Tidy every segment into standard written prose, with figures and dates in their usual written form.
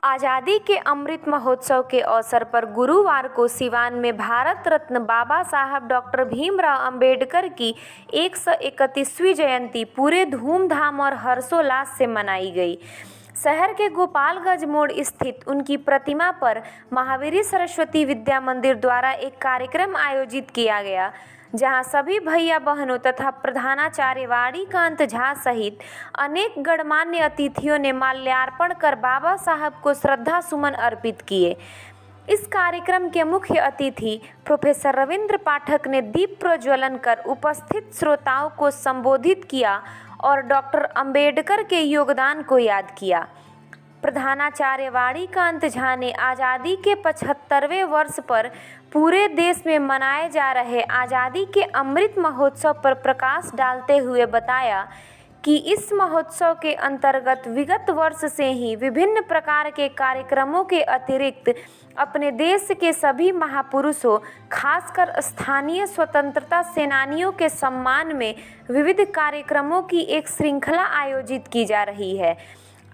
आज़ादी के अमृत महोत्सव के अवसर पर गुरुवार को सिवान में भारत रत्न बाबा साहब डॉक्टर भीमराव अंबेडकर की 131वीं जयंती पूरे धूमधाम और हर्षोल्लास से मनाई गई। शहर के गोपालगंज मोड़ स्थित उनकी प्रतिमा पर महावीर सरस्वती विद्या मंदिर द्वारा एक कार्यक्रम आयोजित किया गया, जहां सभी भैया बहनों तथा प्रधानाचार्य वाणीकांत झा सहित अनेक गणमान्य अतिथियों ने माल्यार्पण कर बाबा साहब को श्रद्धा सुमन अर्पित किए। इस कार्यक्रम के मुख्य अतिथि प्रोफेसर रविंद्र पाठक ने दीप प्रज्वलन कर उपस्थित श्रोताओं को संबोधित किया और डॉक्टर अंबेडकर के योगदान को याद किया। प्रधानाचार्य वाणीकांत झा ने आज़ादी के 75वें वर्ष पर पूरे देश में मनाए जा रहे आज़ादी के अमृत महोत्सव पर प्रकाश डालते हुए बताया कि इस महोत्सव के अंतर्गत विगत वर्ष से ही विभिन्न प्रकार के कार्यक्रमों के अतिरिक्त अपने देश के सभी महापुरुषों, खासकर स्थानीय स्वतंत्रता सेनानियों के सम्मान में विविध कार्यक्रमों की एक श्रृंखला आयोजित की जा रही है।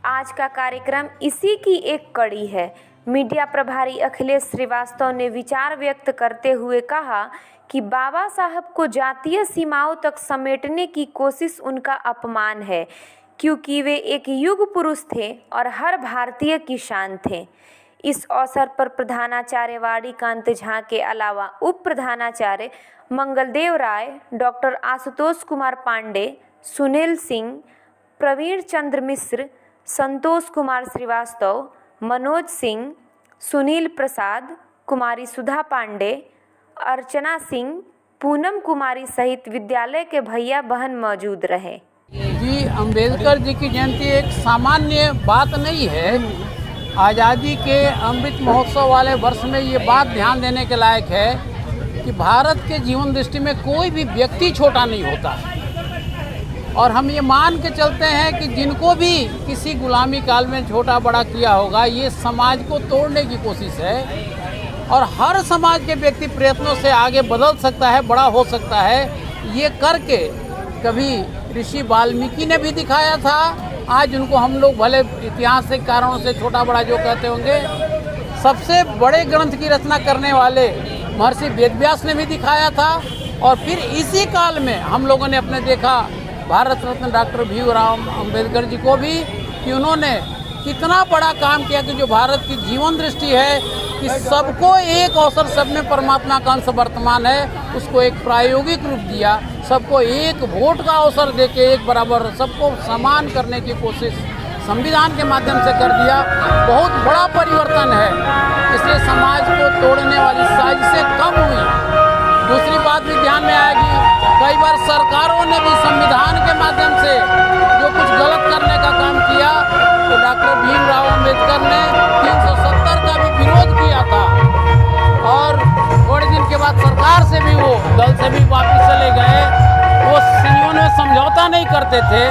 आज का कार्यक्रम इसी की एक कड़ी है। मीडिया प्रभारी अखिलेश श्रीवास्तव ने विचार व्यक्त करते हुए कहा कि बाबा साहब को जातीय सीमाओं तक समेटने की कोशिश उनका अपमान है, क्योंकि वे एक युग पुरुष थे और हर भारतीय की शान थे। इस अवसर पर प्रधानाचार्य वाणीकांत झा के अलावा उप प्रधानाचार्य मंगलदेव राय, डॉक्टर आशुतोष कुमार पांडे, सुनील सिंह, प्रवीण चंद्र मिश्र, संतोष कुमार श्रीवास्तव, मनोज सिंह, सुनील प्रसाद, कुमारी सुधा पांडे, अर्चना सिंह, पूनम कुमारी सहित विद्यालय के भैया बहन मौजूद रहे। जी, अंबेडकर जी की जयंती एक सामान्य बात नहीं है। आज़ादी के अमृत महोत्सव वाले वर्ष में ये बात ध्यान देने के लायक है कि भारत के जीवन दृष्टि में कोई भी व्यक्ति छोटा नहीं होता और हम ये मान के चलते हैं कि जिनको भी किसी गुलामी काल में छोटा बड़ा किया होगा, ये समाज को तोड़ने की कोशिश है और हर समाज के व्यक्ति प्रयत्नों से आगे बदल सकता है, बड़ा हो सकता है। ये करके कभी ऋषि वाल्मीकि ने भी दिखाया था। आज उनको हम लोग भले ऐतिहासिक कारणों से छोटा बड़ा जो कहते होंगे, सबसे बड़े ग्रंथ की रचना करने वाले महर्षि वेदव्यास ने भी दिखाया था। और फिर इसी काल में हम लोगों ने अपने देखा भारत रत्न डॉक्टर भीमराव अंबेडकर जी को भी कि उन्होंने कितना बड़ा काम किया कि जो भारत की जीवन दृष्टि है कि सबको एक अवसर, सब में परमात्मा का अंश वर्तमान है, उसको एक प्रायोगिक रूप दिया। सबको एक वोट का अवसर देके एक बराबर सबको समान करने की कोशिश संविधान के माध्यम से कर दिया। बहुत बड़ा परिवर्तन है, इसलिए समाज को तोड़ने वाली साजिशें कम हुई। दूसरी बात भी ध्यान में आएगी, कई बार सरकारों ने भी संविधान के माध्यम से जो कुछ गलत करने का काम किया तो डॉक्टर भीमराव अंबेडकर ने 370 का भी विरोध किया था और थोड़े दिन के बाद सरकार से भी वो दल से भी वापस चले गए। वो सीनियों में समझौता नहीं करते थे।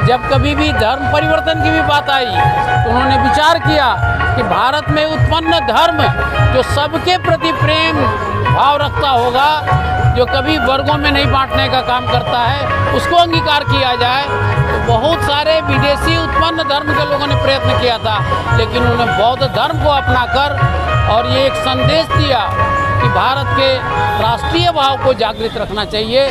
जब कभी भी धर्म परिवर्तन की भी बात आई तो उन्होंने विचार किया कि भारत में उत्पन्न धर्म जो सबके प्रति प्रेम भाव रखता होगा, जो कभी वर्गों में नहीं बांटने का काम करता है, उसको अंगीकार किया जाए। तो बहुत सारे विदेशी उत्पन्न धर्म के लोगों ने प्रयत्न किया था, लेकिन उन्होंने बौद्ध धर्म को अपनाकर और ये एक संदेश दिया कि भारत के राष्ट्रीय भाव को जागृत रखना चाहिए।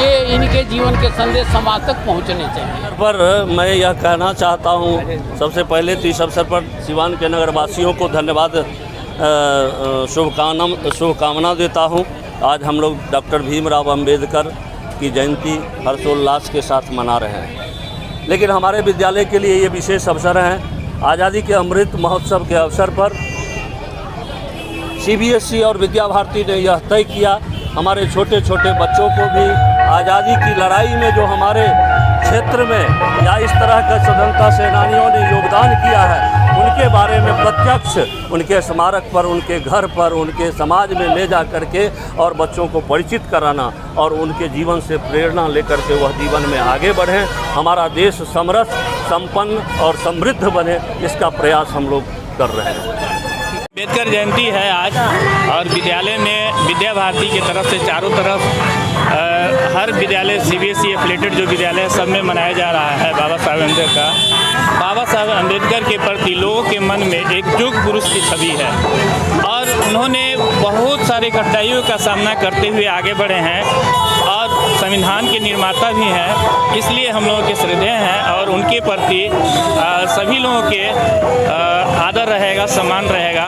ये इनके जीवन के संदेश समाज तक पहुंचने चाहिए। पर मैं यह कहना चाहता हूं, सबसे पहले तो इस अवसर पर सिवान के नगरवासियों को धन्यवाद शुभकामना देता हूं। आज हम लोग डॉक्टर भीमराव अंबेडकर की जयंती हर्षोल्लास के साथ मना रहे हैं, लेकिन हमारे विद्यालय के लिए ये विशेष अवसर है। आज़ादी के अमृत महोत्सव के अवसर पर CBSE और विद्या भारती ने यह तय किया हमारे छोटे छोटे बच्चों को भी आज़ादी की लड़ाई में जो हमारे क्षेत्र में या इस तरह के स्वतंत्रता सेनानियों ने योगदान किया है, उनके बारे में प्रत्यक्ष उनके स्मारक पर, उनके घर पर, उनके समाज में ले जा करके और बच्चों को परिचित कराना और उनके जीवन से प्रेरणा लेकर के वह जीवन में आगे बढ़ें, हमारा देश समृद्ध, संपन्न और समृद्ध बने, इसका प्रयास हम लोग कर रहे हैं। अंबेडकर जयंती है आज और विद्यालय में विद्या भारती की तरफ से चारों तरफ हर विद्यालय CBSE एफिलेटेड जो विद्यालय है सब में मनाया जा रहा है बाबा साहब अम्बेडकर का। बाबा साहब अम्बेडकर के प्रति लोगों के मन में एक युग पुरुष की छवि है और उन्होंने बहुत सारे कठिनाइयों का सामना करते हुए आगे बढ़े हैं और संविधान के निर्माता भी हैं। इसलिए हम लोगों के श्रद्धेय हैं और उनके प्रति सभी लोगों के आदर रहेगा, सम्मान रहेगा।